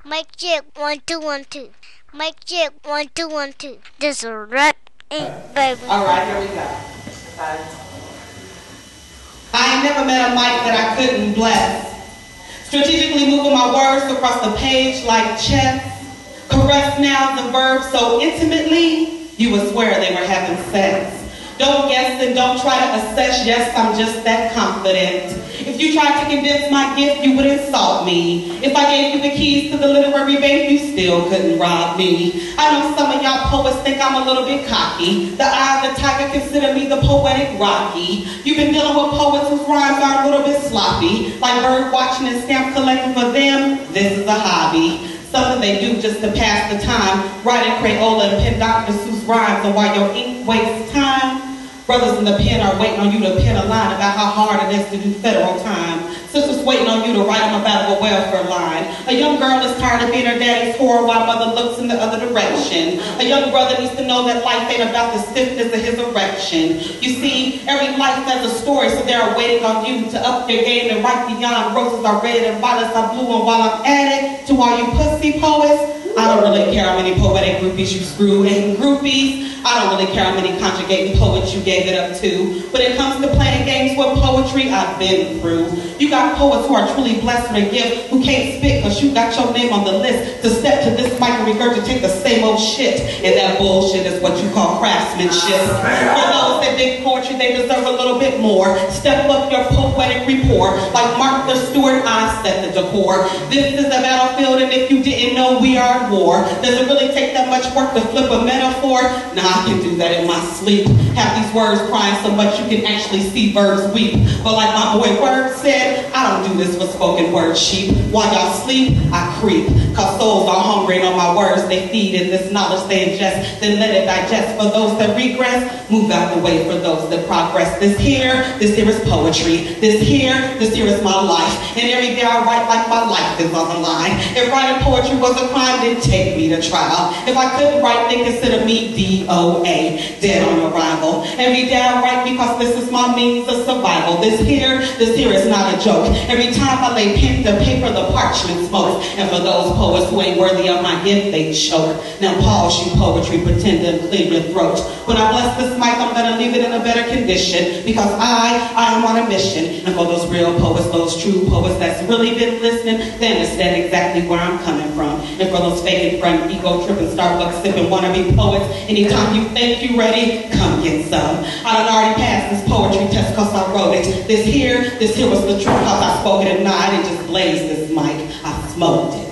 Mic check 1 2 1 2. Mic check 1 2 1 2. This is rap ain't baby. All right, here we go. I ain't never met a mic that I couldn't bless. Strategically moving my words across the page like chess. Caress nouns and verbs so intimately, you would swear they were having sex. Don't guess and don't try to assess, yes, I'm just that confident. If you tried to condense my gift, you would insult me. If I gave you the keys to the literary bank, you still couldn't rob me. I know some of y'all poets think I'm a little bit cocky. The eye of the tiger consider me the poetic Rocky. You've been dealing with poets whose rhymes are a little bit sloppy. Like bird watching and stamp collecting for them, this is a hobby. Something they do just to pass the time. Writing Crayola and pen Dr. Seuss rhymes, and while your ink wastes time, brothers in the pen are waiting on you to pen a line about how hard it is to do federal time. Sisters waiting on you to write them about a welfare line. A young girl is tired of being her daddy's whore while mother looks in the other direction. A young brother needs to know that life ain't about the stiffness of his erection. You see, every life has a story, so they are waiting on you to up your game and write beyond roses are red and violets are blue. And while I'm at it, to all you pussy poets, I don't really care how many poetic groupies you screw and groupies. I don't really care how many conjugating poets you gave it up to. When it comes to playing games with poetry, I've been through. You got poets who are truly blessed with a gift, who can't spit because you got your name on the list to step to this mic and regurgitate the same old shit. And that bullshit is what you call craftsmanship. For those that dig poetry, they deserve a little bit more. Step up your poetic rapport. Like Martha Stewart, I set the decor. This is a battlefield, and if you didn't know, we are at war. Does it really take that much work to flip a metaphor? Nah, I can do that in my sleep. Have these words crying so much you can actually see birds weep. But like my boy Word said, I don't do this for spoken word sheep. While y'all sleep, I creep. Cause souls are hungry and on my words they feed, and this knowledge they ingest, then let it digest. For those that regress, move out the way for those that progress. This here is poetry. This here is my life. And every day I write like my life is on the line. If writing poetry was a crime, then take me to trial. If I couldn't write, they consider me DOA, dead on arrival. Every day I write because this is my means of survival. This here is not a joke. Every time I lay pen to paper, the parchment smokes. And for those poets who ain't worthy of my gift, they choke. Now pause, you poetry, pretend to clear your throat. When I bless this mic, I'm gonna leave it in a better condition, because I am on a mission. And for those real poets, those true poets that's really been listening, they understand exactly where I'm coming from. And for those faking friend, ego tripping, Starbucks sipping wannabe poets, anytime you think you ready, come get some. I done already passed this poetry test cause I wrote it. This here was the truth cause I spoke it, and I didn't just blaze this mic, I smoked it.